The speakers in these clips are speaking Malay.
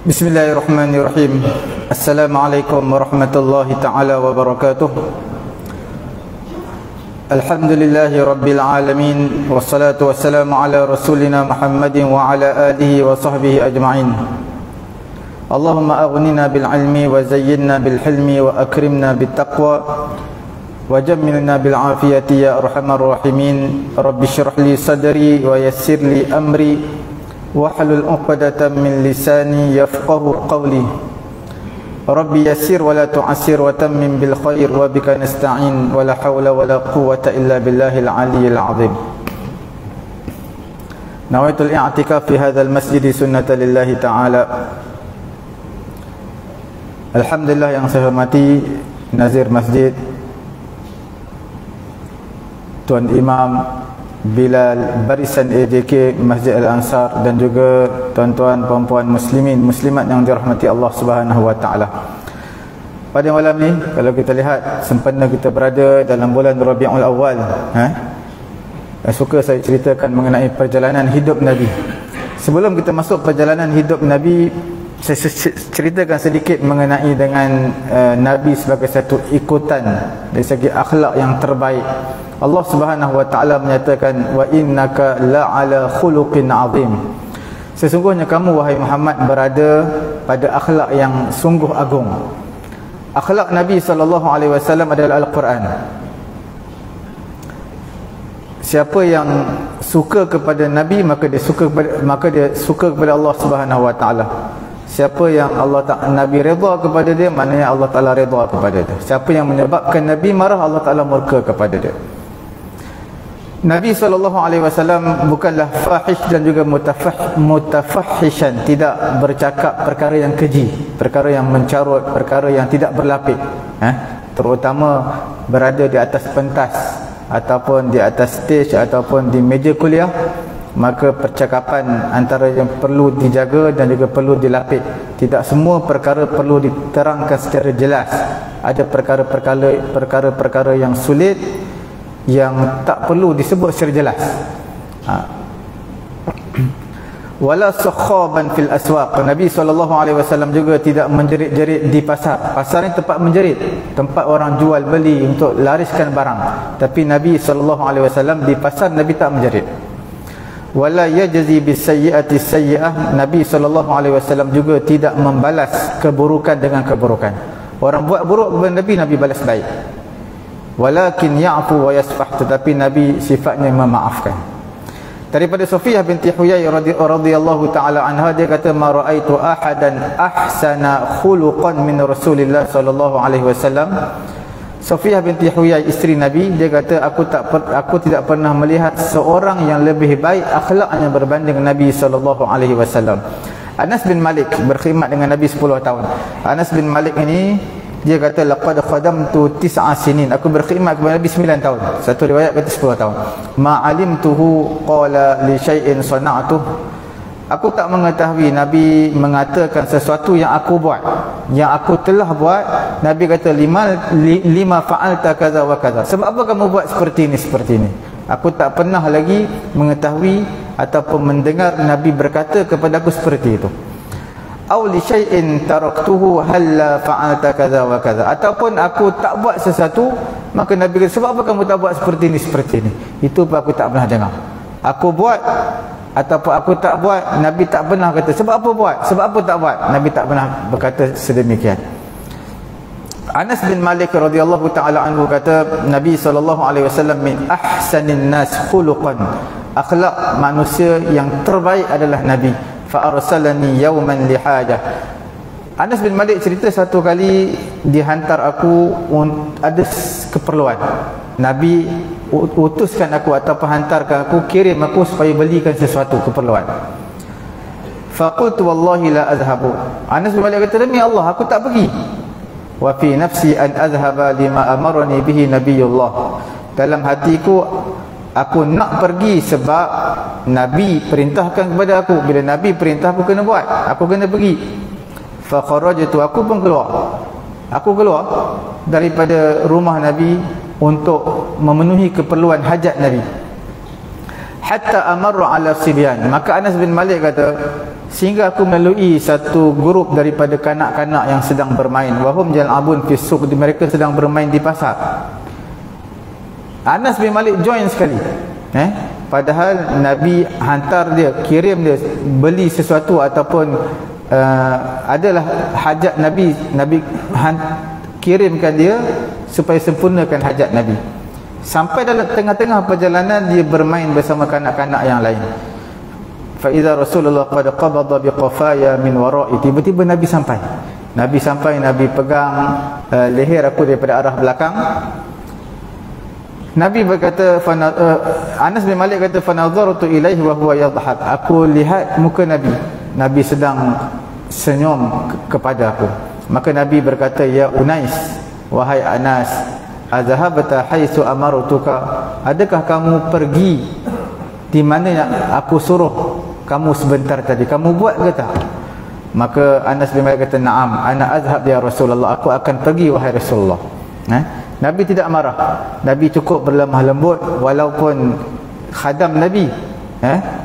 Bismillahirrahmanirrahim. Assalamualaikum warahmatullahi ta'ala wabarakatuh. Alhamdulillahi rabbil alamin. Wassalatu wassalamu ala rasulina Muhammadin wa ala alihi wa sahbihi ajma'in. Allahumma aghnina bil ilmi wa zayyinna bil hilmi wa akrimna bit taqwa wa jammilna bil afiyati ya arhamar rahimin. Rabbi shrah li sadri wa yassir li amri wahlul 'uqdatam min lisani yafqahu qawli. Rabbi yassir wa la tu'assir wa tammim bil khair wa bika nasta'in wa la hawla wa la quwwata illa billahil 'aliyyil 'azim. Nawaitul i'tikaf fi hadzal masjid sunnatan lillahi ta'ala. Alhamdulillah yang saya hormati Nazir Masjid Tuan Imam Bilal Barisan AJK Masjid Al-Ansar dan juga tuan-tuan puan-puan muslimin muslimat yang dirahmati Allah Subhanahu wa taala. Pada malam ni kalau kita lihat sempena kita berada dalam bulan Rabiul Awal, suka saya ceritakan mengenai perjalanan hidup Nabi. Sebelum kita masuk perjalanan hidup Nabi, saya ceritakan sedikit mengenai dengan Nabi sebagai satu ikutan dari segi akhlak yang terbaik. Allah Subhanahu wa taala menyatakan wa innaka la'ala khuluqin 'azim. Sesungguhnya kamu wahai Muhammad berada pada akhlak yang sungguh agung. Akhlak Nabi sallallahu alaihi wasallam adalah Al-Quran. Siapa yang suka kepada Nabi maka dia suka kepada Allah Subhanahu wa taala. Siapa yang Nabi redha kepada dia, maknanya Allah Taala redha kepada dia. Siapa yang menyebabkan Nabi marah, Allah Taala murka kepada dia. Nabi SAW bukanlah fahish dan juga mutafahishan, tidak bercakap perkara yang keji, perkara yang mencarut, perkara yang tidak berlapik, terutama berada di atas pentas ataupun di atas stage ataupun di meja kuliah, maka percakapan antara yang perlu dijaga dan juga perlu dilapik. Tidak semua perkara perlu diterangkan secara jelas. Ada perkara-perkara yang sulit yang tak perlu disebut secara jelas. Wala sakhaban fil aswaq. Nabi SAW juga tidak menjerit-jerit di pasar. Pasar ni tempat menjerit, tempat orang jual beli untuk lariskan barang. Tapi Nabi SAW di pasar Nabi tak menjerit. Wala yajzi bis sayyi'ati sayyi'ah. Nabi SAW juga tidak membalas keburukan dengan keburukan. Orang buat buruk kepada Nabi, Nabi balas baik. Walakin ya'fu wa yasfah, tetapi Nabi sifatnya memaafkan. Daripada Safiyah binti Huyai radhiyallahu taala anha, dia kata ma raaitu ahadan ahsana khuluqan min Rasulillah sallallahu alaihi wasallam. Safiyah binti Huyai, isteri Nabi, dia kata aku tidak pernah melihat seorang yang lebih baik akhlaknya berbanding Nabi sallallahu alaihi wasallam. Anas bin Malik berkhidmat dengan Nabi 10 tahun. Anas bin Malik ini dia kata laqad khadamtu 9 sinin, aku berkhidmat kepada Nabi 9 tahun. Satu riwayat kata 10 tahun. Ma alimtuhu qala li syai'in sana'tuh. Aku tak mengetahui Nabi mengatakan sesuatu yang aku buat, yang aku telah buat. Nabi kata lima fa'alta kaza wa kaza. Sebab apa kamu buat seperti ini? Aku tak pernah lagi mengetahui ataupun mendengar Nabi berkata kepada aku seperti itu. Aw li syai'in taraktuhu halla fa'alta kaza wa kaza. Ataupun aku tak buat sesuatu, maka Nabi kata sebab apa kamu tak buat seperti ini? Itu pun aku tak pernah dengar. Aku buat ataupun aku tak buat, Nabi tak pernah kata sebab apa buat, sebab apa tak buat, Nabi tak pernah berkata sedemikian. Anas bin Malik radhiyallahu taala anhu kata Nabi SAW min ahsanin nas khuluqan. Akhlak manusia yang terbaik adalah Nabi. Fa arsalani yawman li hajah. Anas bin Malik cerita satu kali dihantar aku ada keperluan. Nabi utuskan aku ataupun hantarkan aku, kirim aku supaya belikan sesuatu keperluan. Faqultu wallahi la azhabu. Anas bin Malik kata demi Allah aku tak pergi. Wa fi nafsi an azhaba lima amarani bihi nabiyullah. Dalam hatiku aku nak pergi sebab Nabi perintahkan kepada aku. Bila Nabi perintah aku kena buat, aku kena pergi. Fa kharajtu, aku pun keluar. Aku keluar daripada rumah Nabi untuk memenuhi keperluan hajat Nabi. Hatta amarra ala sibyan. Maka Anas bin Malik kata sehingga aku melalui satu grup daripada kanak-kanak yang sedang bermain. Wahum yal'abun fi suq, mereka sedang bermain di pasar. Anas bin Malik join sekali. Padahal Nabi hantar dia, kirim dia beli sesuatu ataupun adalah hajat Nabi. Nabi kirimkan dia supaya sempurnakan hajat Nabi. Sampai dalam tengah-tengah perjalanan dia bermain bersama kanak-kanak yang lain. Fa idza Rasulullah qad qabada biqafaya min wara'i. Tiba-tiba Nabi sampai. Nabi pegang leher aku daripada arah belakang. Nabi berkata, Anas bin Malik kata, fanadhartu ilaihi wa huwa yadhhak. Aku lihat muka Nabi. Nabi sedang senyum kepada aku. Maka Nabi berkata, ya Unais, wahai Anas, azhabta haitsu amartuka. Adakah kamu pergi di mana yang aku suruh kamu sebentar tadi? Kamu buat ke tak? Maka Anas bin Malik kata, na'am, ana azhab ya Rasulullah. Aku akan pergi wahai Rasulullah. Nabi tidak marah. Nabi cukup berlemah lembut walaupun khadam Nabi.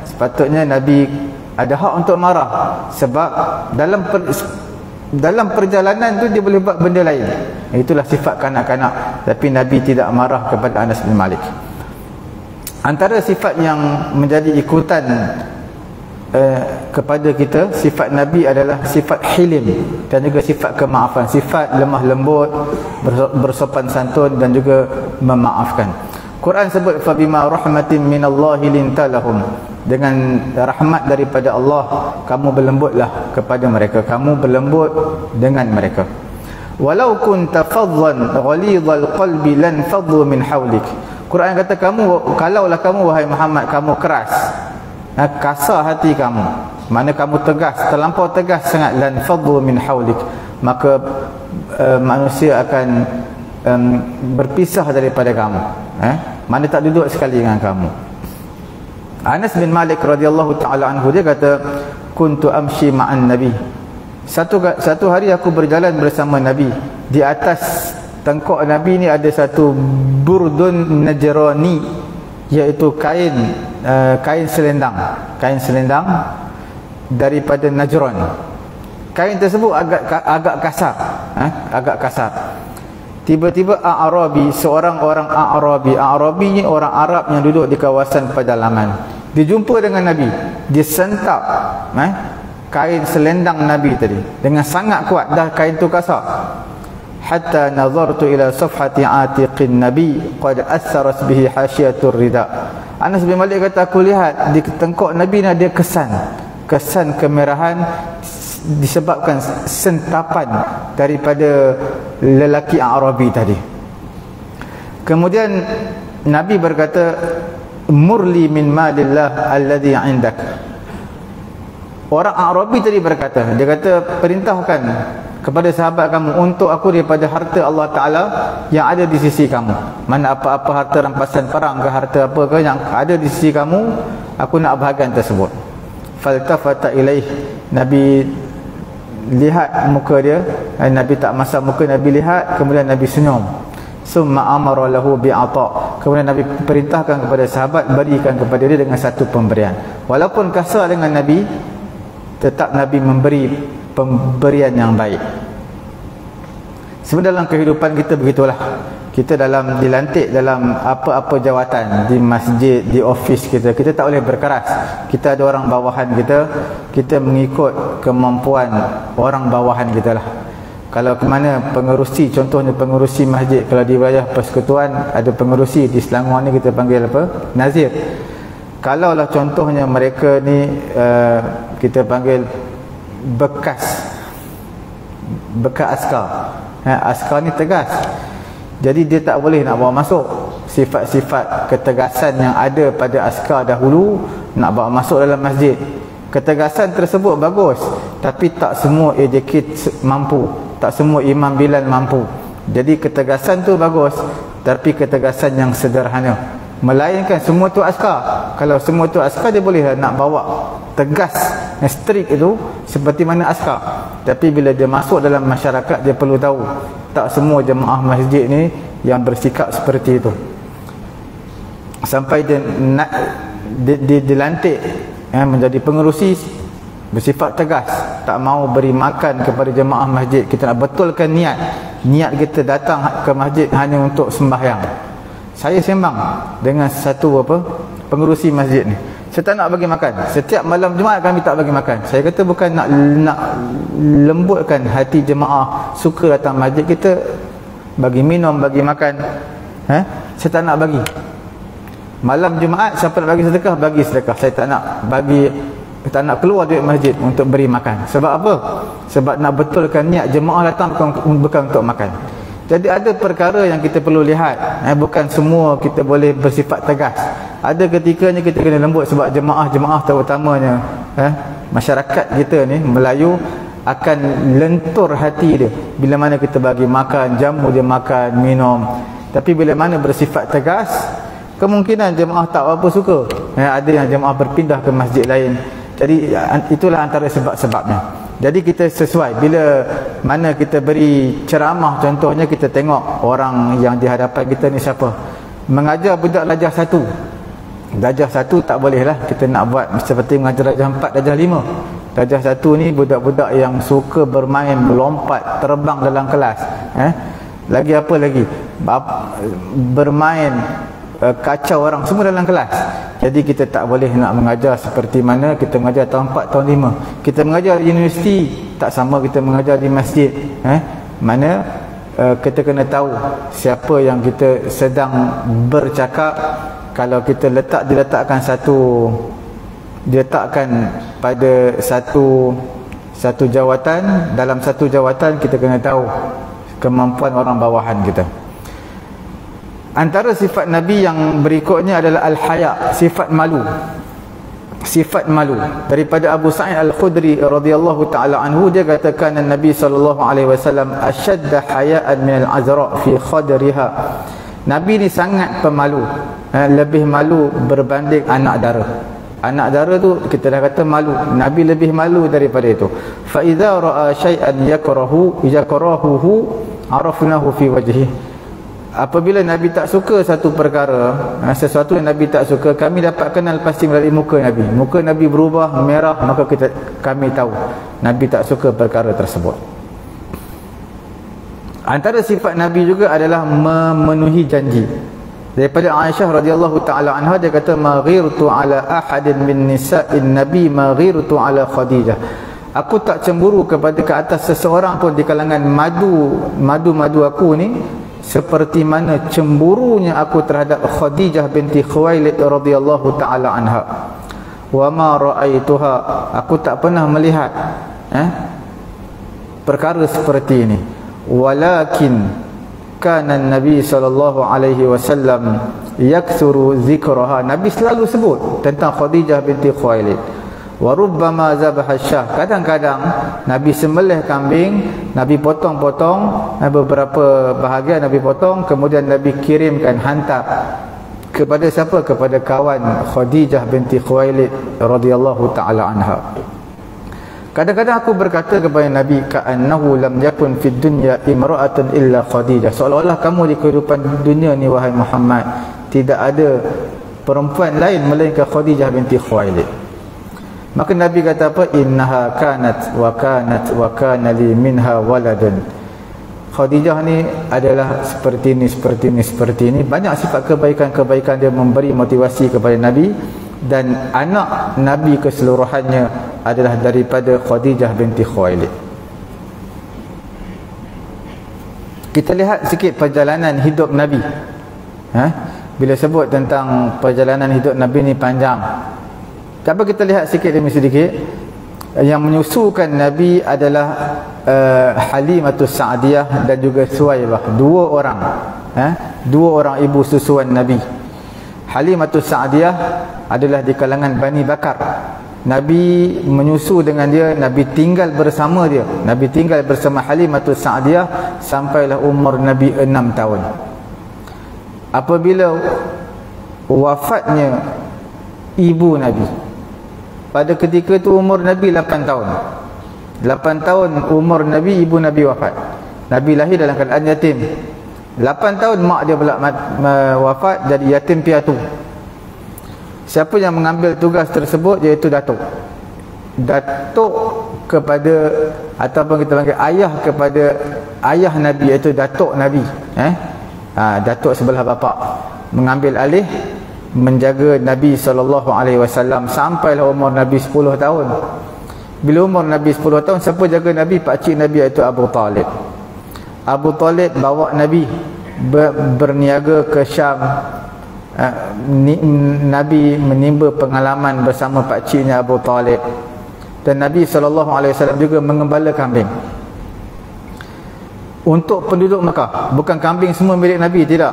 Sepatutnya Nabi ada hak untuk marah sebab dalam perjalanan tu dia boleh buat benda lain. Itulah sifat kanak-kanak. Tapi Nabi tidak marah kepada Anas bin Malik. Antara sifat yang menjadi ikutan kepada kita, sifat Nabi adalah sifat hilim dan juga sifat kemaafan, sifat lemah lembut, bersopan santun dan juga memaafkan. Quran sebut fabima rahmatin minallahi lintalahum, dengan rahmat daripada Allah kamu berlembutlah kepada mereka, kamu berlembut dengan mereka. Walau kunta faddan ghalidhal qalbi lan faddu min hawlik. Quran kata kalaulah kamu wahai Muhammad kamu keras, kasar hati kamu, mana kamu tegas, terlampau tegas sangat, lan faddu min hawlik, maka manusia akan berpisah daripada kamu, mana tak duduk sekali dengan kamu. Anas bin Malik radhiyallahu taala anhu dia kata, kuntu amshi ma'an nabi. Satu hari aku berjalan bersama Nabi. Di atas tengkok Nabi ni ada satu burdun najrani, iaitu kain selendang daripada Najran. Kain tersebut agak kasar. Tiba-tiba seorang orang A'rabi ni orang Arab yang duduk di kawasan pedalaman. Dia jumpa dengan Nabi, dia sentap kain selendang Nabi tadi dengan sangat kuat, dah kain tu kasar. Hatta nazartu ila safhati atiqin nabi qad atharat bihi hasyiatur rida. Anas bin Malik kata, aku lihat di tengkok Nabi ni ada kesan kemerahan disebabkan sentapan daripada lelaki Arabi tadi. Kemudian Nabi berkata, murli min malillah alladhi 'indak. Orang Arabi tadi berkata, dia kata, perintahkan kepada sahabat kamu untuk aku daripada harta Allah Ta'ala yang ada di sisi kamu. Mana apa-apa harta rampasan perang ke, harta apa ke yang ada di sisi kamu, aku nak bahagian tersebut. Faltafata ilaih, Nabi lihat muka dia, Nabi tak masak muka, Nabi lihat, kemudian Nabi senyum. Summa amara lahu bi'ata, kemudian Nabi perintahkan kepada sahabat berikan kepada dia dengan satu pemberian. Walaupun kasar dengan Nabi, tetap Nabi memberi pemberian yang baik. Sebenarnya dalam kehidupan kita begitulah. Kita dilantik dalam apa-apa jawatan, di masjid, di office kita tak boleh berkeras. Kita ada orang bawahan kita mengikut kemampuan orang bawahan kita lah. Kalau ke mana pengerusi, contohnya pengerusi masjid, kalau di wilayah persekutuan ada pengerusi, di Selangor ni kita panggil apa? Nazir. Kalaulah contohnya mereka ni kita panggil bekas askar. Askar ni tegas. Jadi dia tak boleh nak bawa masuk sifat-sifat ketegasan yang ada pada askar dahulu nak bawa masuk dalam masjid. Ketegasan tersebut bagus, tapi tak semua educate mampu, tak semua imam Bilal mampu. Jadi ketegasan tu bagus, tapi ketegasan yang sederhana. Melainkan semua tu askar. Kalau semua tu askar, dia boleh nak bawa tegas, strict itu seperti mana askar. Tapi bila dia masuk dalam masyarakat, dia perlu tahu tak semua jemaah masjid ni yang bersikap seperti itu. Sampai dia dilantik menjadi pengerusi, bersifat tegas, tak mau beri makan kepada jemaah masjid. Kita nak betulkan niat kita datang ke masjid hanya untuk sembahyang. Saya sembang dengan satu pengerusi masjid ni, saya tak nak bagi makan. Setiap malam Jumaat kami tak bagi makan. Saya kata bukan nak lembutkan hati jemaah suka datang masjid, kita bagi minum, bagi makan. Saya tak nak bagi. Malam Jumaat siapa nak bagi sedekah, bagi sedekah. Saya tak nak keluar duit masjid untuk beri makan. Sebab apa? Sebab nak betulkan niat jemaah datang bukan untuk makan. Jadi ada perkara yang kita perlu lihat, bukan semua kita boleh bersifat tegas. Ada ketikanya kita kena lembut, sebab jemaah terutamanya masyarakat kita ni Melayu akan lentur hati dia bila mana kita bagi makan, jamu dia makan, minum. Tapi bila mana bersifat tegas, kemungkinan jemaah tak apa suka. Ada yang jemaah berpindah ke masjid lain. Jadi itulah antara sebab-sebabnya. Jadi kita sesuai, bila mana kita beri ceramah, contohnya kita tengok orang yang di hadapan kita ni siapa. Mengajar budak darjah 1. Darjah 1 tak boleh lah kita nak buat seperti mengajar darjah 4, darjah 5. Darjah 1 ni budak-budak yang suka bermain, melompat, terbang dalam kelas. Lagi apa lagi? Bermain, kacau orang semua dalam kelas. Jadi kita tak boleh nak mengajar seperti mana kita mengajar tahun 4, tahun 5. Kita mengajar di universiti tak sama kita mengajar di masjid. Mana kita kena tahu siapa yang kita sedang bercakap. Kalau kita diletakkan pada satu jawatan, dalam satu jawatan kita kena tahu kemampuan orang bawahan kita. Antara sifat Nabi yang berikutnya adalah al-haya, sifat malu. Sifat malu. Daripada Abu Sa'id Al-Khudri radhiyallahu taala anhu, dia katakan Nabi sallallahu alaihi wasallam ashadda haya'an min al-azra fi khadriha. Nabi ni sangat pemalu, lebih malu berbanding anak dara. Anak dara tu kita dah kata malu, Nabi lebih malu daripada itu. Fa idza ra'a syai'an yakrahuhu arafnahu fi wajhihi. Apabila Nabi tak suka satu perkara, sesuatu yang Nabi tak suka, kami dapat kenal pasti melalui muka Nabi. Muka Nabi berubah merah, maka kami tahu Nabi tak suka perkara tersebut. Antara sifat Nabi juga adalah memenuhi janji. Daripada Aisyah radhiyallahu taala anha, dia kata maghirtu ala ahadin min nisa'in nabi maghirtu ala Khadijah. Aku tak cemburu ke atas seseorang pun di kalangan madu aku ni seperti mana cemburunya aku terhadap Khadijah binti Khuwailid radhiyallahu taala anha. Wa ma ra'aituha, aku tak pernah melihat perkara seperti ini. Walakin kana Nabi sallallahu alaihi wasallam yakthuru zikraha. Nabi selalu sebut tentang Khadijah binti Khuwailid. Wa rubbama zabaha syah. Kadang-kadang Nabi sembelih kambing, Nabi potong-potong, beberapa bahagian Nabi potong, kemudian Nabi kirimkan, hantar kepada siapa? Kepada kawan Khadijah binti Khuwailid radhiyallahu taala anha. Kadang-kadang aku berkata kepada Nabi, ka'annahu lam yakun fid dunya imra'atun illa Khadijah. Seolah-olah kamu di kehidupan dunia ni wahai Muhammad tidak ada perempuan lain melainkan Khadijah binti Khuwailid. Maka Nabi kata apa? Innaha kanat wa kana li minha waladun. Khadijah ni adalah seperti ini. Banyak sifat kebaikan dia, memberi motivasi kepada Nabi. Dan anak Nabi keseluruhannya adalah daripada Khadijah binti Khuwailid. Kita lihat sikit perjalanan hidup Nabi. Bila sebut tentang perjalanan hidup Nabi ni panjang. Tapi kita lihat sikit demi sedikit. Yang menyusukan Nabi adalah Halimatus Sa'diyah dan juga Suwaibah. Dua orang ibu susuan Nabi. Halimatus Sa'diyah adalah di kalangan Bani Bakar. Nabi menyusu dengan dia, Nabi tinggal bersama dia. Nabi tinggal bersama Halimatus Sa'diyah sampailah umur Nabi 6 tahun. Apabila wafatnya ibu Nabi, pada ketika itu umur Nabi 8 tahun. 8 tahun umur Nabi, ibu Nabi wafat. Nabi lahir dalam keadaan yatim. 8 tahun mak dia pula wafat, jadi yatim piatu. Siapa yang mengambil tugas tersebut iaitu datuk. datuk kepada, ataupun kita panggil ayah kepada ayah Nabi, iaitu datuk Nabi, datuk sebelah bapa, mengambil alih menjaga Nabi SAW sampailah umur Nabi 10 tahun. Bila umur Nabi 10 tahun, siapa jaga Nabi? Pakcik Nabi, iaitu Abu Talib. Abu Talib bawa Nabi berniaga ke Syam. Nabi menimba pengalaman bersama pakciknya Abu Talib. Dan Nabi SAW juga mengembala kambing untuk penduduk Mekah. Bukan kambing semua milik Nabi, tidak.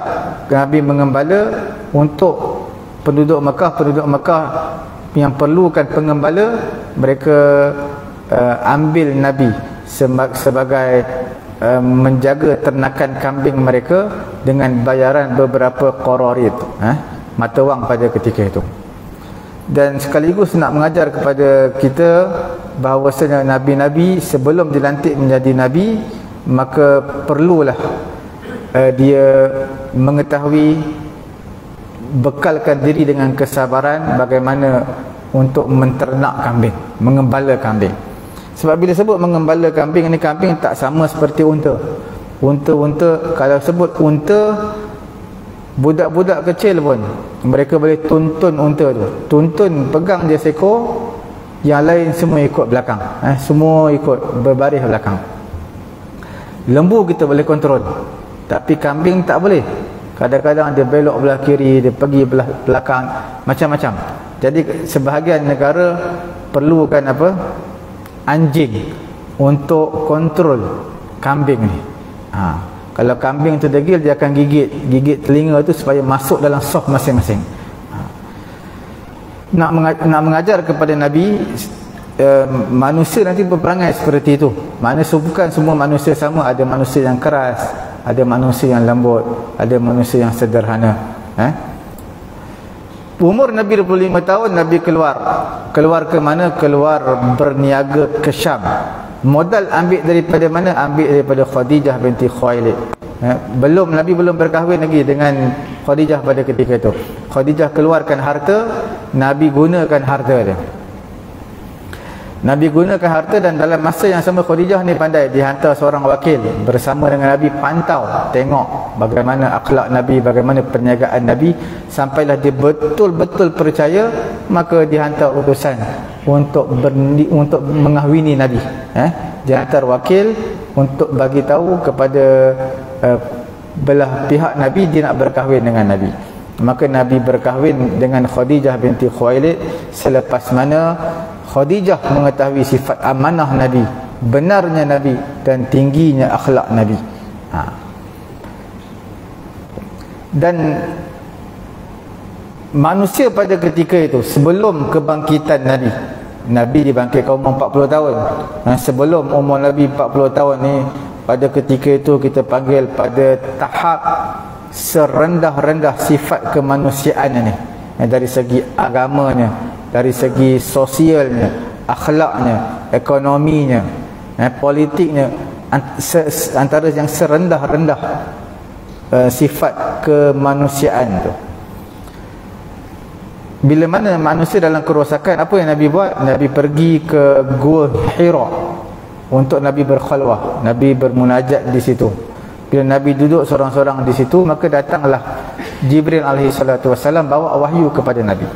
Nabi mengembala untuk penduduk Mekah. Penduduk Mekah yang perlukan pengembala, mereka ambil Nabi sebagai menjaga ternakan kambing mereka dengan bayaran beberapa qararid, mata wang pada ketika itu. Dan sekaligus nak mengajar kepada kita bahawasanya nabi-nabi sebelum dilantik menjadi nabi, maka perlulah dia mengetahui, bekalkan diri dengan kesabaran bagaimana untuk menternak kambing, mengembala kambing. Sebab bila sebut mengembala kambing, ini kambing tak sama seperti unta. Unta, kalau sebut unta, budak-budak kecil pun mereka boleh tuntun unta tu. Tuntun, pegang dia seekor, yang lain semua ikut belakang, semua ikut berbaris belakang. Lembu kita boleh kontrol, tapi kambing tak boleh. Kadang-kadang dia belok belah kiri, dia pergi belah belakang, macam-macam. Jadi sebahagian negara perlukan anjing untuk kontrol kambing ni. Kalau kambing tu degil, dia akan gigit telinga tu supaya masuk dalam soft masing-masing. Nak mengajar kepada Nabi, manusia nanti berperangai seperti itu. Manusia bukan semua manusia sama. Ada manusia yang keras, ada manusia yang lembut, ada manusia yang sederhana. Umur Nabi 25 tahun, Nabi keluar ke mana? Keluar berniaga ke Syam. Modal ambil daripada mana? Ambil daripada Khadijah binti Khuwailid. Nabi belum berkahwin lagi dengan Khadijah pada ketika itu. Khadijah keluarkan harta, Nabi gunakan harta dia. Nabi gunakan harta, dan dalam masa yang sama Khadijah ni pandai, dihantar seorang wakil bersama dengan Nabi, pantau, tengok bagaimana akhlak Nabi, bagaimana perniagaan Nabi, sampailah dia betul-betul percaya, maka dihantar utusan untuk mengahwini Nabi. Dihantar wakil untuk bagi tahu kepada belah pihak Nabi dia nak berkahwin dengan Nabi. Maka Nabi berkahwin dengan Khadijah binti Khuwailid, selepas mana Khadijah mengetahui sifat amanah Nabi, benarnya Nabi, dan tingginya akhlak Nabi. Dan manusia pada ketika itu, sebelum kebangkitan Nabi dibangkitkan umur 40 tahun. Sebelum umur Nabi 40 tahun ni, pada ketika itu kita panggil pada tahap serendah-rendah sifat kemanusiaan ni, dari segi agamanya, dari segi sosialnya, akhlaknya, ekonominya, politiknya, antara yang serendah-rendah sifat kemanusiaan tu. Bila mana manusia dalam kerosakan, apa yang Nabi buat? Nabi pergi ke Gua Hira untuk Nabi berkhalwah, Nabi bermunajat di situ. Bila Nabi duduk seorang-seorang di situ, maka datanglah Jibril alaihi salatu wasallam bawa wahyu kepada Nabi.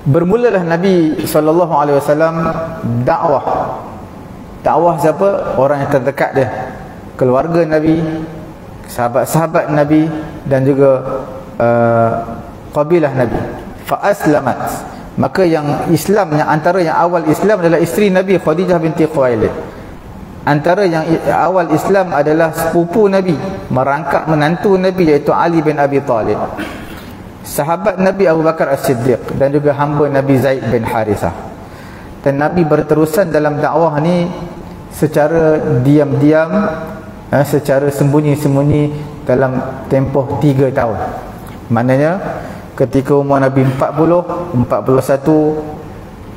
Bermulalah Nabi SAW dakwah. Dakwah siapa? Orang yang terdekat dia, keluarga Nabi, sahabat-sahabat Nabi, dan juga qabilah Nabi. Fa'aslamat, maka yang Islam, yang antara yang awal Islam adalah isteri Nabi, Khadijah binti Khuwailid. Antara yang awal Islam adalah sepupu Nabi, merangkap menantu Nabi, iaitu Ali bin Abi Talib, sahabat Nabi Abu Bakar As-Siddiq, dan juga hamba Nabi Zaid bin Harithah. Dan Nabi berterusan dalam dakwah ni secara diam-diam, secara sembunyi-sembunyi dalam tempoh 3 tahun. Maknanya ketika umur Nabi 40, 41,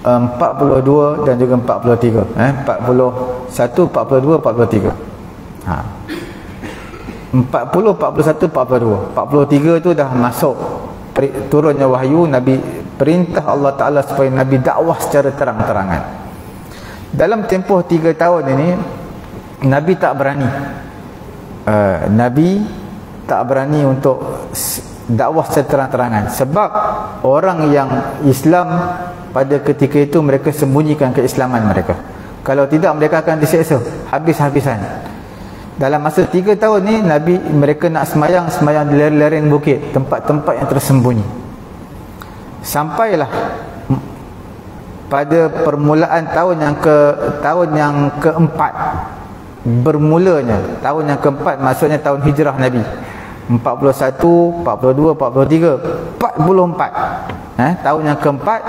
42 dan juga 43. 41, 42, 43. 40, 41, 42. 43 tu dah masuk turunnya wahyu, Nabi perintah Allah Ta'ala supaya Nabi dakwah secara terang-terangan. Dalam tempoh 3 tahun ini Nabi tak berani Nabi tak berani untuk dakwah secara terang-terangan, sebab orang yang Islam pada ketika itu mereka sembunyikan keislaman mereka. Kalau tidak mereka akan diseksa habis-habisan. Dalam masa 3 tahun ni mereka nak semayang di lereng-lereng bukit, tempat-tempat yang tersembunyi. Sampailah pada permulaan tahun yang keempat, bermulanya tahun yang keempat, maksudnya tahun hijrah Nabi 41, 42, 43, 44. Tahun yang keempat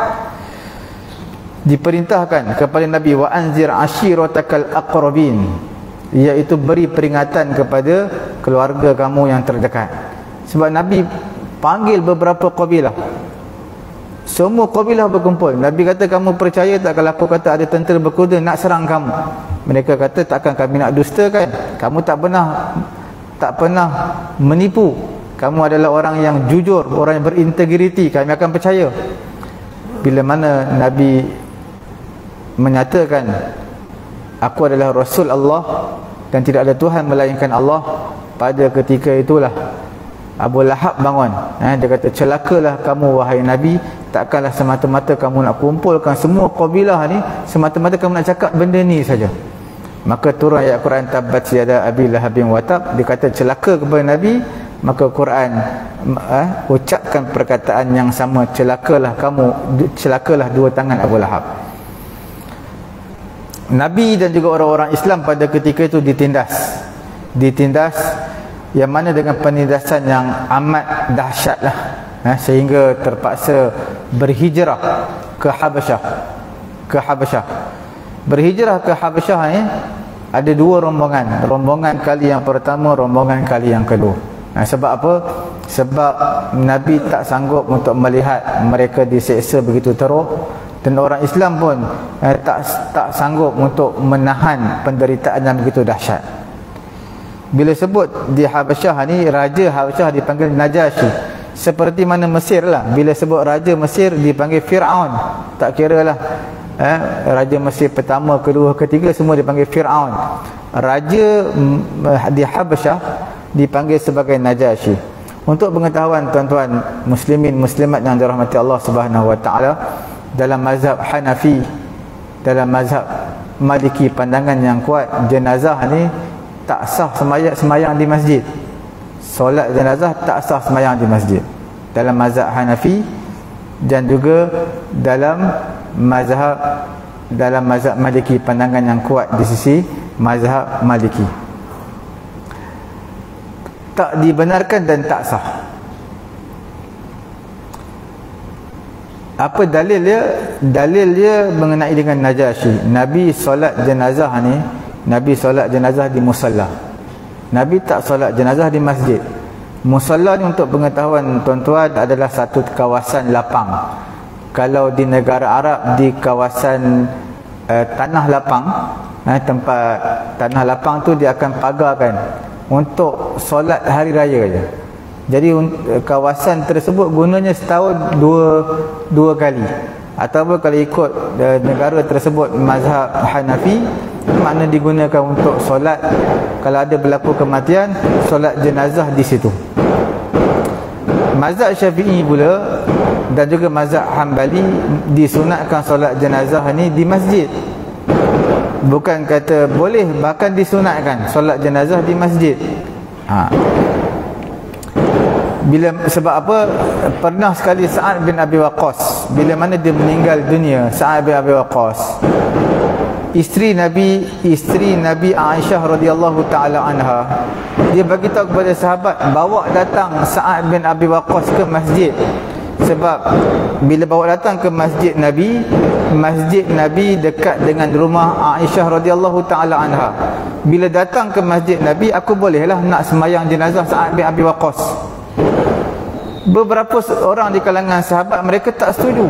diperintahkan kepada Nabi, wa anzir ashiratakal aqrabin, iaitu beri peringatan kepada keluarga kamu yang terdekat. Sebab Nabi panggil beberapa kabilah, semua kabilah berkumpul. Nabi kata, kamu percaya tak kalau aku kata ada tentera berkuda nak serang kamu? Mereka kata, takkan kami nak dustakan? Kamu tak pernah menipu. Kamu adalah orang yang jujur, orang yang berintegriti, kami akan percaya. Bila mana Nabi menyatakan, aku adalah Rasul Allah dan tidak ada Tuhan melainkan Allah, pada ketika itulah Abu Lahab bangun. Dia kata, celakalah kamu wahai Nabi, takkanlah semata-mata kamu nak kumpulkan semua kabilah ni, semata-mata kamu nak cakap benda ni saja. Maka turun ayat Quran, tabbat yada abi lahabin wa tab. Dia kata celaka kepada Nabi, maka Quran ucapkan perkataan yang sama, celakalah dua tangan Abu Lahab. Nabi dan juga orang-orang Islam pada ketika itu ditindas yang mana dengan penindasan yang amat dahsyatlah, sehingga terpaksa berhijrah ke Habasyah. Berhijrah ke Habasyah ni ada 2 rombongan. Rombongan kali yang pertama, rombongan kali yang kedua. Sebab apa? Sebab Nabi tak sanggup untuk melihat mereka diseksa begitu teruk, dan orang Islam pun tak sanggup untuk menahan penderitaan yang begitu dahsyat. Bila sebut di Habasyah ni, raja Habasyah dipanggil Najasyi. Seperti mana Mesir lah, bila sebut raja Mesir dipanggil Fir'aun. Tak kira lah raja Mesir pertama, kedua, ketiga, semua dipanggil Fir'aun. Raja di Habasyah dipanggil sebagai Najasyi. Untuk pengetahuan tuan-tuan muslimin muslimat yang dirahmati Allah Subhanahu wa taala, dalam mazhab Hanafi, dalam mazhab Maliki, pandangan yang kuat, jenazah ni tak sah semayang di masjid. Solat jenazah tak sah semayang di masjid dalam mazhab Hanafi, dan juga dalam mazhab Maliki, pandangan yang kuat di sisi mazhab Maliki. Tak dibenarkan dan tak sah. Apa dalil dia? Dalil dia mengenai dengan Najasyi. Nabi solat jenazah ni, Nabi solat jenazah di musalla. Nabi tak solat jenazah di masjid. Musalla ni, untuk pengetahuan tuan-tuan, adalah satu kawasan lapang. Kalau di negara Arab, di kawasan tanah lapang, tempat tanah lapang tu dia akan pagarkan untuk solat hari raya je. Jadi kawasan tersebut gunanya setahun dua kali. Ataupun kalau ikut negara tersebut mazhab Hanafi, makna digunakan untuk solat, kalau ada berlaku kematian, solat jenazah di situ. Mazhab Syafi'i pula dan juga mazhab Hanbali disunatkan solat jenazah ni di masjid. Bukan kata boleh, bahkan disunatkan solat jenazah di masjid. Sebab apa? Pernah sekali Sa'ad bin Abi Waqqas, bila mana dia meninggal dunia, Sa'ad bin Abi Waqqas, isteri Nabi Aisyah radhiyallahu taala anha, dia bagi tahu kepada sahabat, bawa datang Sa'ad bin Abi Waqqas ke masjid. Sebab bila bawa datang ke masjid Nabi dekat dengan rumah Aisyah radhiyallahu taala anha. Bila datang ke masjid Nabi, aku bolehlah nak sembahyang jenazah Sa'ad bin Abi Waqqas. Beberapa orang di kalangan sahabat, mereka tak setuju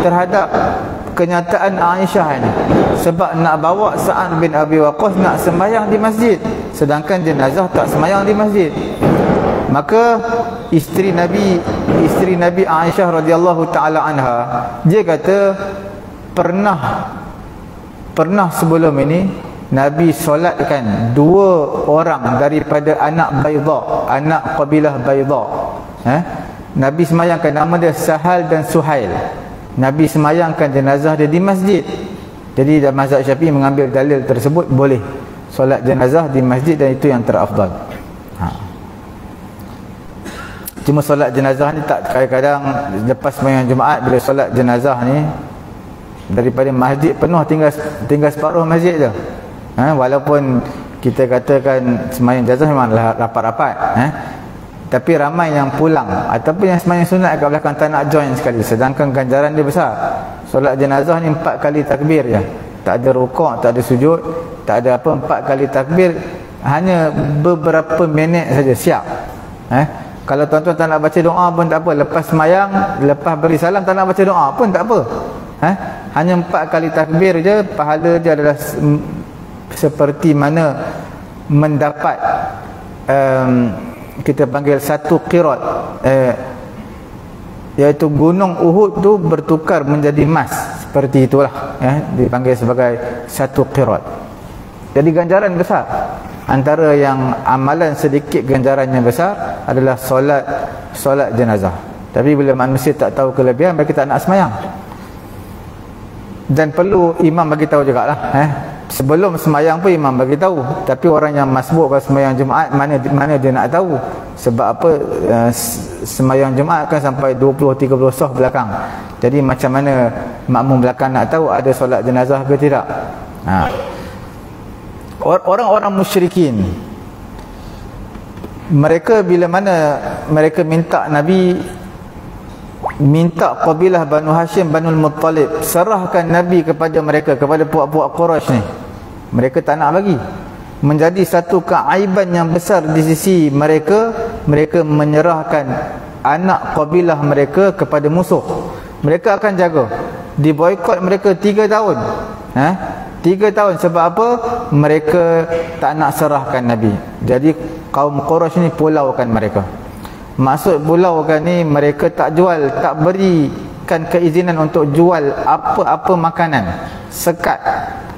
terhadap kenyataan Aisyah ini, sebab nak bawa Sa'ad bin Abi Waqqas nak sembahyang di masjid, sedangkan jenazah tak sembahyang di masjid. Maka isteri Nabi isteri Nabi Aisyah radhiyallahu taala anha, dia kata pernah sebelum ini Nabi solatkan 2 orang daripada anak Bayda, anak kabilah Bayda. Nabi semayangkan, nama dia Sahal dan Suhail. Nabi semayangkan jenazah dia di masjid. Jadi dalam mazhab Syafi'i mengambil dalil tersebut, boleh solat jenazah di masjid dan itu yang terafdal. Cuma solat jenazah ni tak, kadang-kadang lepas sembahyang Jumaat bila solat jenazah ni daripada masjid penuh, tinggal separuh masjid je. Walaupun kita katakan sembahyang jenazah memanglah rapat-rapat, tapi ramai yang pulang ataupun yang sembahyang sunat kat belakang tak nak join sekali, sedangkan ganjaran dia besar. Solat jenazah ni 4 kali takbir je, tak ada rukuk, tak ada sujud, tak ada apa, 4 kali takbir, hanya beberapa minit saja siap. Kalau tuan-tuan tak nak baca doa pun tak apa, lepas sembahyang, lepas beri salam tak nak baca doa pun tak apa. Hanya 4 kali takbir je, pahala dia adalah seperti mana mendapat kita panggil satu qirat, iaitu gunung Uhud tu bertukar menjadi emas, seperti itulah, dipanggil sebagai satu qirat. Jadi ganjaran besar. Antara yang amalan sedikit ganjarannya besar adalah solat jenazah. Tapi bila manusia tak tahu kelebihan, mereka tak nak semayang. Dan perlu imam bagi tahu jugalah, sebelum semayang pun imam bagi tahu. Tapi orang yang masbuk pada semayang Jumaat, mana dia nak tahu? Sebab apa? Semayang Jumaat kan sampai 20-30 saf belakang. Jadi macam mana makmum belakang nak tahu ada solat jenazah ke tidak? Orang-orang musyrikin, mereka bila mana mereka minta Nabi, minta kabilah Banu Hashim, Banu Muttalib serahkan Nabi kepada mereka, kepada puak-puak Quraisy ni, mereka tak nak bagi. Menjadi satu keaiban yang besar di sisi mereka, mereka menyerahkan anak kabilah mereka kepada musuh. Mereka akan jaga, diboikot mereka 3 tahun. 3 tahun. Sebab apa? Mereka tak nak serahkan Nabi. Jadi kaum Quraisy ni pulaukan mereka. Maksud pulaukan ni, mereka tak jual, tak berikan keizinan untuk jual apa-apa makanan, sekat.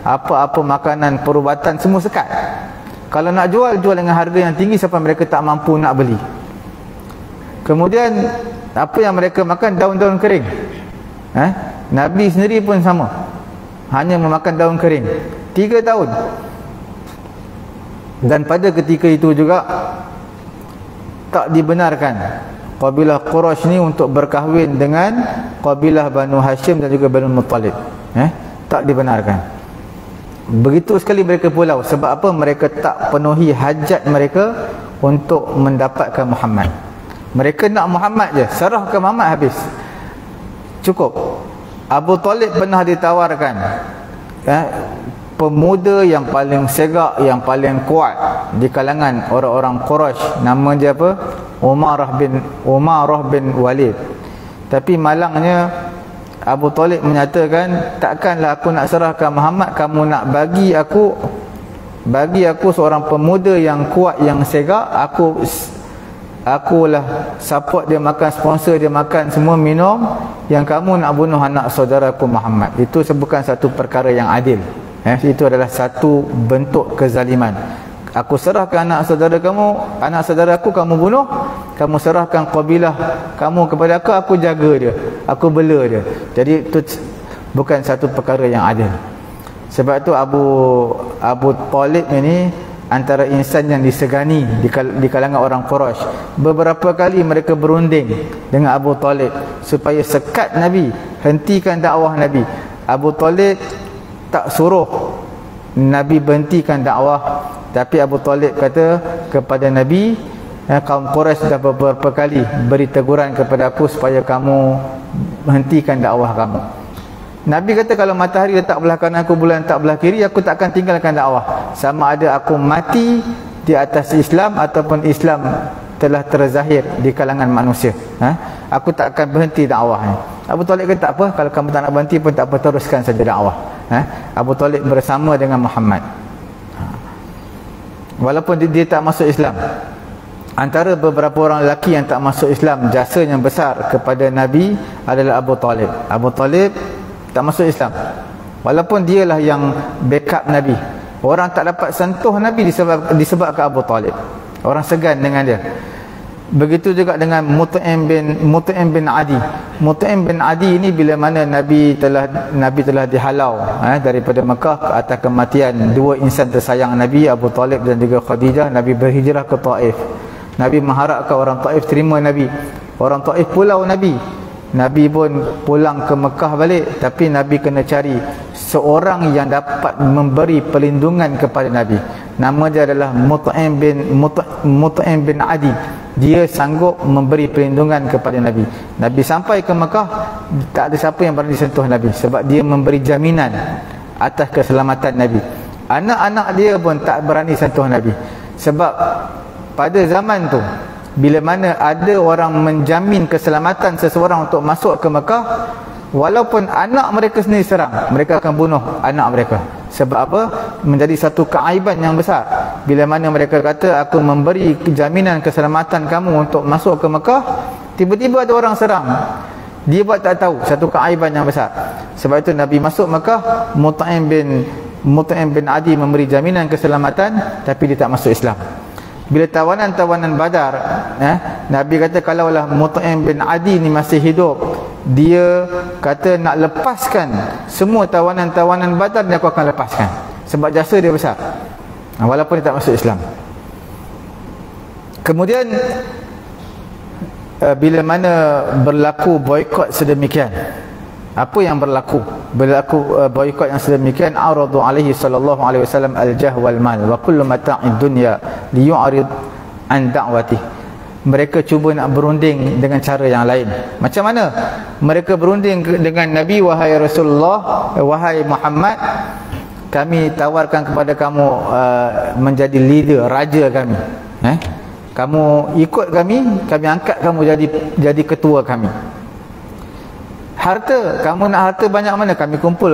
Apa-apa makanan, perubatan, semua sekat. Kalau nak jual, jual dengan harga yang tinggi sampai mereka tak mampu nak beli. Kemudian apa yang mereka makan? Daun-daun kering. Nabi sendiri pun sama, hanya memakan daun kering 3 tahun. Dan pada ketika itu juga tak dibenarkan kabilah Quraisy ni untuk berkahwin dengan kabilah Banu Hashim dan juga Banu Muttalib. Tak dibenarkan. Begitu sekali mereka pulau. Sebab apa? Mereka tak penuhi hajat mereka untuk mendapatkan Muhammad. Mereka nak Muhammad je, serahkan Muhammad, habis, cukup. Abu Talib pernah ditawarkan, pemuda yang paling segak, yang paling kuat di kalangan orang-orang Quraisy, nama dia apa? Umarah bin Walid. Tapi malangnya Abu Talib menyatakan, takkanlah aku nak serahkan Muhammad, kamu nak bagi aku seorang pemuda yang kuat, yang segak, akulah support dia makan, sponsor dia makan, semua minum, yang kamu nak bunuh anak saudaraku Muhammad. Itu bukan satu perkara yang adil. Itu adalah satu bentuk kezaliman. Aku serahkan anak saudaraku kamu bunuh, kamu serahkan kabilah kamu kepada aku jaga dia, aku bela dia. Jadi itu bukan satu perkara yang adil. Sebab itu Abu Talib ini antara insan yang disegani di kalangan orang Quraisy. Beberapa kali mereka berunding dengan Abu Talib supaya sekat Nabi, hentikan dakwah Nabi. Abu Talib tak suruh Nabi berhentikan dakwah, tapi Abu Talib kata kepada Nabi, kaum Quraisy dah beberapa kali beri teguran kepada aku supaya kamu hentikan dakwah kamu. Nabi kata, kalau matahari letak belah kanan aku, bulan tak belah kiri, aku tak akan tinggalkan dakwah, sama ada aku mati di atas Islam ataupun Islam telah terzahir di kalangan manusia. Aku tak akan berhenti dakwah. Abu Talib kata, tak apa, kalau kamu tak nak berhenti pun tak apa, teruskan saja dakwah. Abu Talib bersama dengan Muhammad, walaupun dia tak masuk Islam. Antara beberapa orang lelaki yang tak masuk Islam, jasa yang besar kepada Nabi adalah Abu Talib. Abu Talib tak masuk Islam, walaupun dialah yang backup Nabi. Orang tak dapat sentuh Nabi disebabkan Abu Talib. Orang segan dengan dia. Begitu juga dengan Mut'im bin Adi. Mut'im bin Adi ini bila mana Nabi telah dihalau daripada Mekah ke atas kematian dua insan tersayang Nabi, Abu Talib dan juga Khadijah, Nabi berhijrah ke Taif. Nabi mengharapkan orang Taif terima Nabi. Orang Taif pulau Nabi. Nabi pun pulang ke Mekah balik, tapi Nabi kena cari seorang yang dapat memberi perlindungan kepada Nabi. Nama dia adalah Mut'im bin Adi. Dia sanggup memberi perlindungan kepada Nabi. Nabi sampai ke Mekah, tak ada siapa yang berani sentuh Nabi, sebab dia memberi jaminan atas keselamatan Nabi. Anak-anak dia pun tak berani sentuh Nabi, sebab pada zaman tu, bila mana ada orang menjamin keselamatan seseorang untuk masuk ke Mekah, walaupun anak mereka sendiri serang, mereka akan bunuh anak mereka. Sebab apa? Menjadi satu keaiban yang besar. Bila mana mereka kata, aku memberi jaminan keselamatan kamu untuk masuk ke Mekah, tiba-tiba ada orang serang, dia buat tak tahu, satu keaiban yang besar. Sebab itu Nabi masuk Mekah, Mut'im bin Adi memberi jaminan keselamatan, tapi dia tak masuk Islam. Bila tawanan-tawanan Badar, Nabi kata kalaulah Mut'im bin Adi ni masih hidup, dia kata nak lepaskan semua tawanan-tawanan Badar, dia aku akan lepaskan, sebab jasa dia besar, walaupun dia tak masuk Islam. Kemudian bila mana berlaku boikot sedemikian, apa yang berlaku boikot yang sedemikian, aradu alaihi sallallahu alaihi wasallam al-jah wal mal wa kullu mata'id dunya liyu'rid an da'wati. Mereka cuba nak berunding dengan cara yang lain. Macam mana mereka berunding dengan Nabi? Wahai Rasulullah, wahai Muhammad, kami tawarkan kepada kamu menjadi leader, raja kami. Kamu ikut kami angkat kamu jadi ketua kami. Harta, kamu nak harta banyak mana? Kami kumpul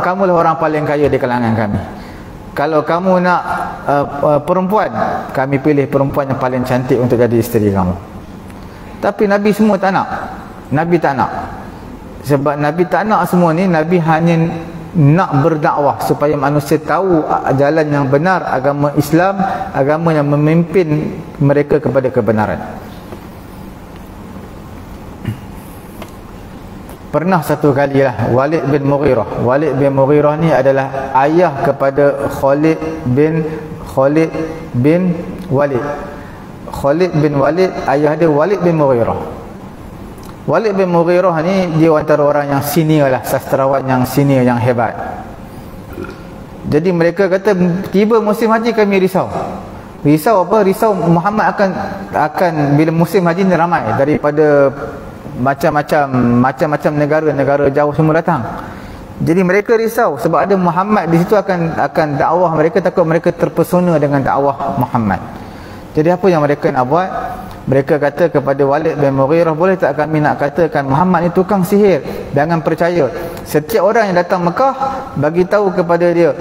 kamulah orang paling kaya di kalangan kami. Kalau kamu nak perempuan, kami pilih perempuan yang paling cantik untuk jadi isteri kamu. Tapi Nabi semua tak nak. Nabi tak nak. Sebab Nabi tak nak semua ni, Nabi hanya nak berdakwah supaya manusia tahu jalan yang benar, agama Islam, agama yang memimpin mereka kepada kebenaran. Pernah satu kali lah, Walid bin Mughirah ni adalah ayah kepada Khalid bin Walid. Khalid bin Walid, ayah dia Walid bin Mughirah. Walid bin Mughirah ni dia antara orang yang senior lah, sastrawan yang senior, yang hebat. Jadi mereka kata, tiba musim haji kami risau. Risau apa? Risau Muhammad akan bila musim haji ni ramai daripada macam-macam negara jauh semua datang. Jadi mereka risau sebab ada Muhammad di situ akan dakwah, mereka takut mereka terpesona dengan dakwah Muhammad. Jadi apa yang mereka nak buat? Mereka kata kepada Walid bin Mughirah, boleh tak kami nak katakan Muhammad ni tukang sihir? Jangan percaya. Setiap orang yang datang Mekah, bagi tahu kepada dia,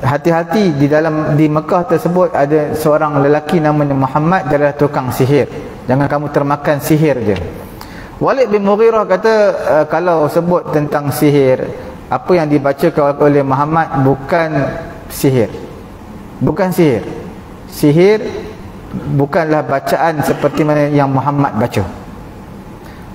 hati-hati, di Mekah tersebut ada seorang lelaki namanya Muhammad, dia adalah tukang sihir. Jangan kamu termakan sihir dia. Walid bin Mughirah kata, kalau sebut tentang sihir, apa yang dibacakan oleh Muhammad bukan sihir. Bukan sihir. Sihir bukanlah bacaan seperti mana yang Muhammad baca.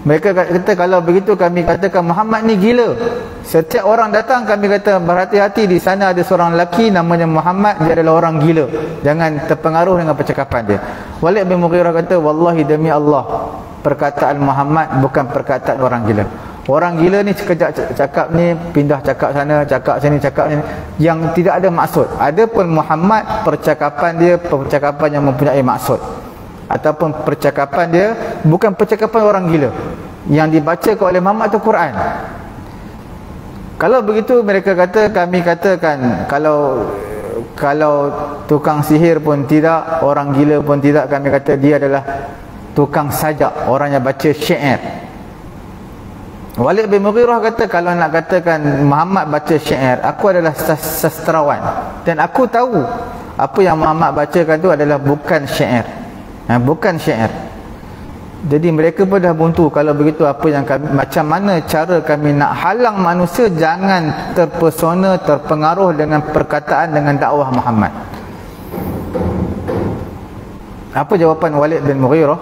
Mereka kata, kalau begitu kami katakan Muhammad ni gila. Setiap orang datang kami kata, berhati-hati, di sana ada seorang lelaki namanya Muhammad, dia adalah orang gila. Jangan terpengaruh dengan percakapan dia. Walid bin Mughirah kata, wallahi demi Allah, perkataan Muhammad bukan perkataan orang gila. Orang gila ni sekejap cakap ni, pindah cakap sana, cakap sini, cakap ni, yang tidak ada maksud. Adapun Muhammad, percakapan dia percakapan yang mempunyai maksud, ataupun percakapan dia bukan percakapan orang gila. Yang dibacakan oleh Muhammad itu Quran. Kalau begitu mereka kata, kami katakan kalau tukang sihir pun tidak, orang gila pun tidak, kami kata dia adalah tukang sajak, orang yang baca syair. Walid bin Mughirah kata, kalau nak katakan Muhammad baca syair, aku adalah sastrawan dan aku tahu apa yang Muhammad bacakan itu adalah bukan syair. bukan syair. Jadi mereka pun dah buntu. Kalau begitu apa yang kami, macam mana cara kami nak halang manusia jangan terpesona, terpengaruh dengan perkataan, dengan dakwah Muhammad. Apa jawapan Walid bin Mughirah?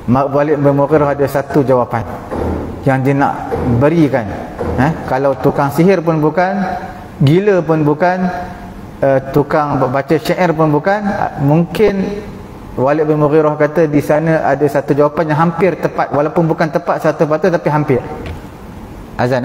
Walid bin Mughirah ada satu jawapan yang dia nak berikan. Kalau tukang sihir pun bukan, gila pun bukan, tukang baca syair pun bukan, mungkin Walid bin Mughirah kata di sana ada satu jawapan yang hampir tepat, walaupun bukan tepat 100% tapi hampir. Azan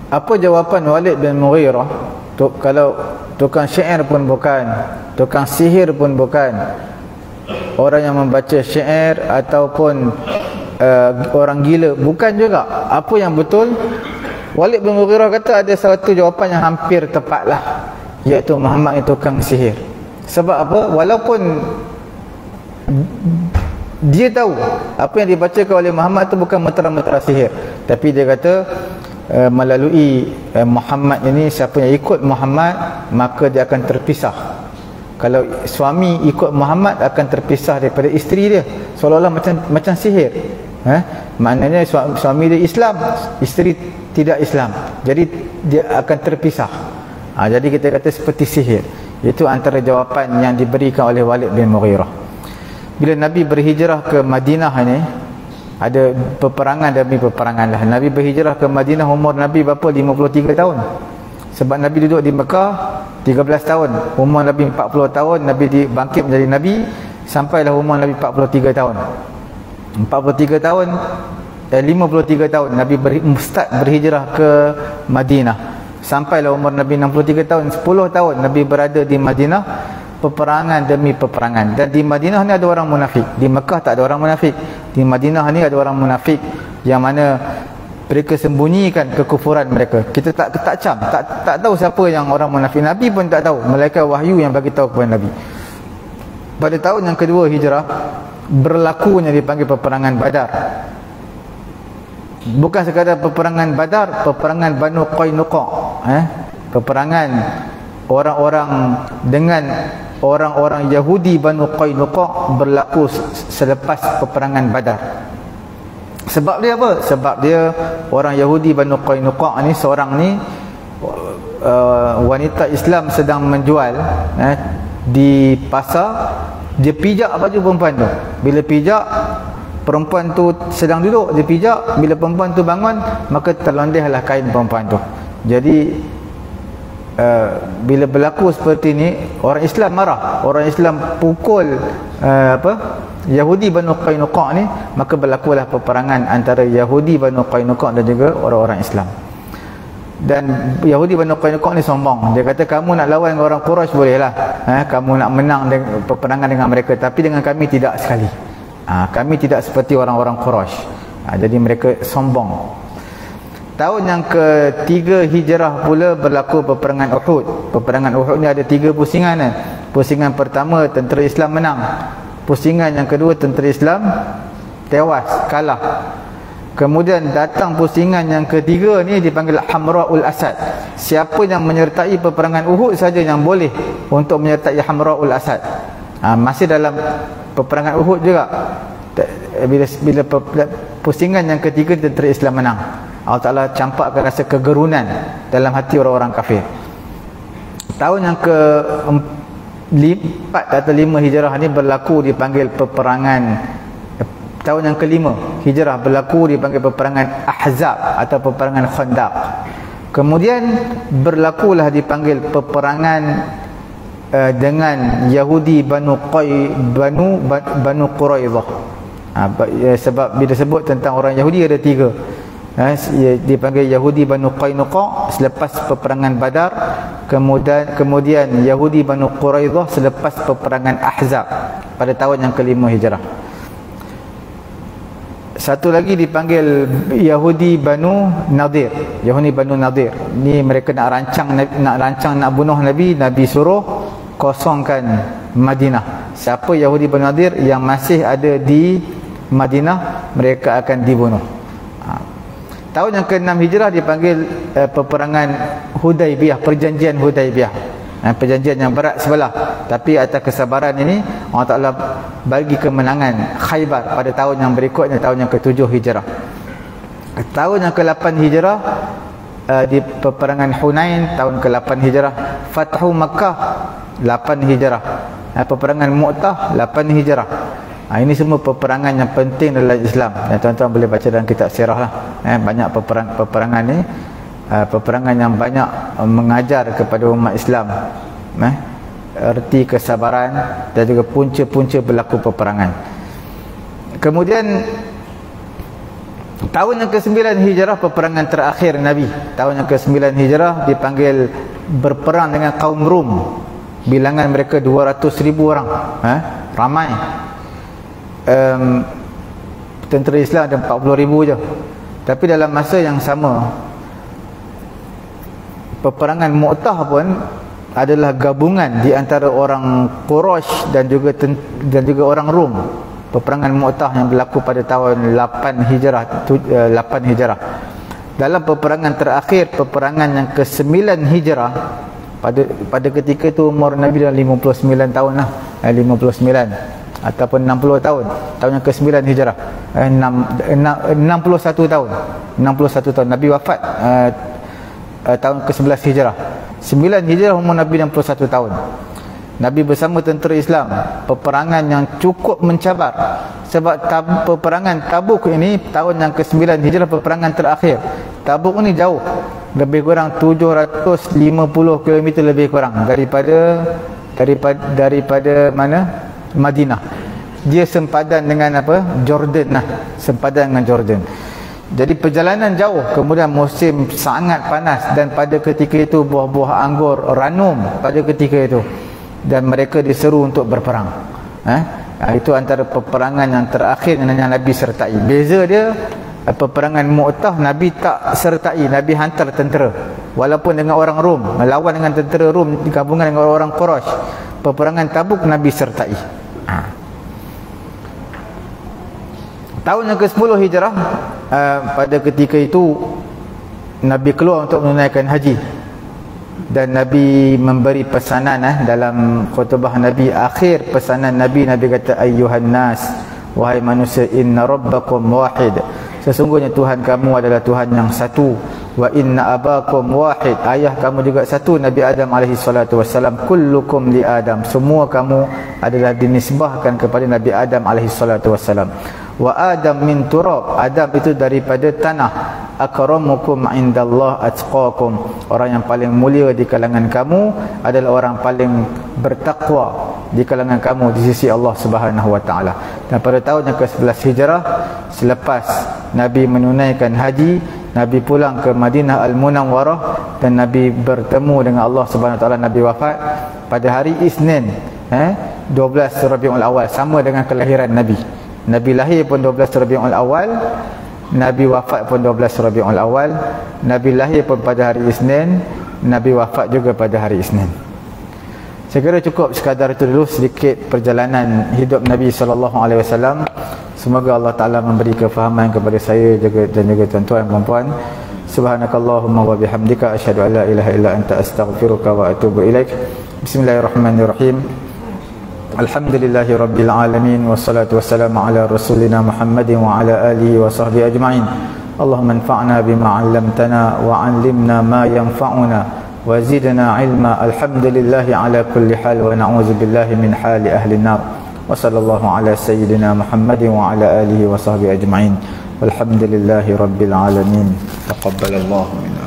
Apa jawapan Walid bin Mughirah? Kalau tukang syair pun bukan, tukang sihir pun bukan, orang yang membaca syair ataupun orang gila bukan juga. Apa yang betul? Walid bin Mughirah kata ada satu jawapan yang hampir tepatlah, iaitu Muhammad itu tukang sihir. Sebab apa? Walaupun dia tahu apa yang dibacakan oleh Muhammad itu bukan mentera-mentera sihir, tapi dia kata melalui Muhammad ini, siapa yang ikut Muhammad maka dia akan terpisah. Kalau suami ikut Muhammad akan terpisah daripada isteri dia, seolah-olah macam sihir. Maknanya suami dia Islam, isteri tidak Islam, jadi dia akan terpisah. Jadi kita kata seperti sihir. Itu antara jawapan yang diberikan oleh Walid bin Mughirah. Bila Nabi berhijrah ke Madinah ini, ada peperangan demi peperangan lah. Nabi berhijrah ke Madinah, umur Nabi berapa? 53 tahun. Sebab Nabi duduk di Mekah 13 tahun, umur Nabi 40 tahun, Nabi dibangkit menjadi Nabi, sampailah umur Nabi 43 tahun. 43 tahun 53 tahun Nabi start berhijrah ke Madinah. Sampailah umur Nabi 63 tahun, 10 tahun Nabi berada di Madinah, peperangan demi peperangan. Dan di Madinah ni ada orang munafik. Di Mekah tak ada orang munafik. Di Madinah ni ada orang munafik yang mana mereka sembunyikan kekufuran mereka. Kita tak tahu siapa yang orang munafik. Nabi pun tak tahu. Malaikat wahyu yang bagi tahu kepada Nabi. Pada tahun yang kedua hijrah, berlakunya dipanggil peperangan Badar. Bukan sekadar peperangan Badar, peperangan Banu Qainuqa. Peperangan orang-orang dengan orang-orang Yahudi Banu Qainuqa berlaku selepas peperangan Badar. Sebab dia apa? Sebab dia orang Yahudi Banu Qainuqa ni, seorang ni wanita Islam sedang menjual di pasar, dia pijak baju perempuan tu. Bila pijak, perempuan tu sedang duduk, dia pijak, bila perempuan tu bangun, maka terlondehlah kain perempuan tu. Jadi bila berlaku seperti ni, orang Islam marah, orang Islam pukul Yahudi Banu Qainuqa ni, maka berlakulah peperangan antara Yahudi Banu Qainuqa dan juga orang-orang Islam. Dan Yahudi Banu Qainuqa ni sombong. Dia kata, kamu nak lawan dengan orang Quraisy bolehlah, kamu nak menang peperangan dengan mereka, tapi dengan kami tidak sekali. Kami tidak seperti orang-orang Quraisy. Jadi mereka sombong. Tahun yang ketiga hijrah pula berlaku peperangan Uhud. Peperangan Uhud ni ada 3 pusingan. Pusingan pertama tentera Islam menang. Pusingan yang kedua tentera Islam tewas, kalah. Kemudian datang pusingan yang ketiga ni dipanggil Hamra'ul Asad. Siapa yang menyertai peperangan Uhud saja yang boleh untuk menyertai Hamra'ul Asad. Masih dalam peperangan Uhud juga. Bila pusingan yang ketiga tentera Islam menang, Allah Ta'ala campakkan rasa kegerunan dalam hati orang-orang kafir. Tahun yang ke-4 atau 5 hijrah ni berlaku dipanggil peperangan. Tahun yang ke-5 hijrah berlaku dipanggil peperangan Ahzab atau peperangan Khandaq. Kemudian berlakulah dipanggil peperangan dengan Yahudi Banu Quraidah. Sebab bila sebut tentang orang Yahudi ada 3. Dipanggil Yahudi Banu Qainuqa selepas peperangan Badar, kemudian Yahudi Banu Quraidah selepas peperangan Ahzab pada tahun yang ke-5 hijrah. Satu lagi dipanggil Yahudi Banu Nadir. Yahudi Banu Nadir ni mereka nak rancang nak bunuh Nabi. Nabi suruh kosongkan Madinah. Siapa Yahudi Banu Nadir yang masih ada di Madinah, mereka akan dibunuh. Tahun yang ke-6 hijrah dipanggil peperangan Hudaibiyah, perjanjian Hudaibiyah. Perjanjian yang berat sebelah, tapi atas kesabaran ini Allah Ta'ala bagi kemenangan Khaybar pada tahun yang berikutnya, tahun yang ke-7 hijrah. Tahun yang ke-8 hijrah di peperangan Hunain, tahun ke-8 hijrah. Fathu Makkah 8 hijrah. Peperangan Mu'tah 8 hijrah. Ini semua peperangan yang penting dalam Islam. Tuan-tuan boleh baca dalam kitab sirah lah. Banyak peperangan ni, peperangan yang banyak mengajar kepada umat Islam erti kesabaran dan juga punca-punca berlaku peperangan. Kemudian tahun yang ke-9 hijrah, peperangan terakhir Nabi. Tahun yang ke-9 hijrah dipanggil berperang dengan kaum Rum. Bilangan mereka 200,000 orang. Ramai. Tentera Islam ada 40,000 je. Tapi dalam masa yang sama, peperangan Mu'tah pun adalah gabungan di antara orang Quraisy dan juga orang Rum. Peperangan Mu'tah yang berlaku pada tahun 8 hijrah. Dalam peperangan terakhir, peperangan yang ke-9 hijrah, pada ketika itu umur Nabi dah 59 tahun lah. 59 ataupun 60 tahun. Tahun yang ke-9 hijrah, 61 tahun. 61 tahun Nabi wafat tahun ke-11 hijrah. 9 hijrah umur Nabi 61 tahun. Nabi bersama tentera Islam, peperangan yang cukup mencabar. Sebab peperangan Tabuk ini tahun yang ke-9 hijrah, peperangan terakhir. Tabuk ini jauh, lebih kurang 750 km lebih kurang daripada mana? Madinah. Dia sempadan dengan apa? Jordan lah, sempadan dengan Jordan. Jadi perjalanan jauh, kemudian musim sangat panas, dan pada ketika itu buah-buah anggur ranum pada ketika itu, dan mereka diseru untuk berperang. Itu antara peperangan yang terakhir yang Nabi sertai. Beza dia, peperangan Mu'tah Nabi tak sertai, Nabi hantar tentera walaupun dengan orang Rom, melawan dengan tentera Rom digabungan dengan orang Quraisy. Peperangan Tabuk Nabi sertai. Tahun yang ke-10 Hijrah, pada ketika itu Nabi keluar untuk menunaikan haji, dan Nabi memberi pesanan dalam khutbah Nabi, akhir pesanan Nabi kata, ayyuhan nas, wahai manusia, inna rabbakum wahid, sesungguhnya Tuhan kamu adalah Tuhan yang satu, wa inna abakum wahid, ayah kamu juga satu, Nabi Adam alaihi salatu wassalam, kullukum li Adam, semua kamu adalah dinisbahkan kepada Nabi Adam alaihi salatu wassalam, wa Adam min turab, Adam itu daripada tanah, akramukum indallah atqakum, orang yang paling mulia di kalangan kamu adalah orang paling bertakwa di kalangan kamu di sisi Allah Subhanahu wa taala. Dan pada tahun yang ke-11 Hijrah, selepas Nabi menunaikan haji, Nabi pulang ke Madinah Al-Munawwarah, dan Nabi bertemu dengan Allah Subhanahu wa taala. Nabi wafat pada hari Isnin 12 Rabiul Awal, sama dengan kelahiran Nabi. Nabi lahir pun 12 Rabiul Awal, Nabi wafat pun 12 Rabiul Awal. Nabi lahir pun pada hari Isnin, Nabi wafat juga pada hari Isnin. Saya kira cukup sekadar itu dulu, sedikit perjalanan hidup Nabi SAW. Semoga Allah Ta'ala memberi kefahaman kepada saya dan juga tuan-tuan dan puan-puan. Subhanakallahumma wa bihamdika, asyhadu an la ilaha illa anta, astaghfiruka wa atubu ilaik. Bismillahirrahmanirrahim. Alhamdulillahi rabbil alamin, wassalatu wassalamu ala rasulina Muhammadin wa ala alihi wa sahbihi ajma'in. Allahumma anfa'na bima 'allamtana wa 'allimna ma yanfa'una wa zidna 'ilma. Alhamdulillahi ala kulli hal wa na'udzu billahi min hali ahli an-nar. Wa sallallahu ala sayyidina Muhammadin wa ala alihi wa sahbihi ajma'in. Walhamdulillahi rabbil alamin. Taqabbalallahu minna.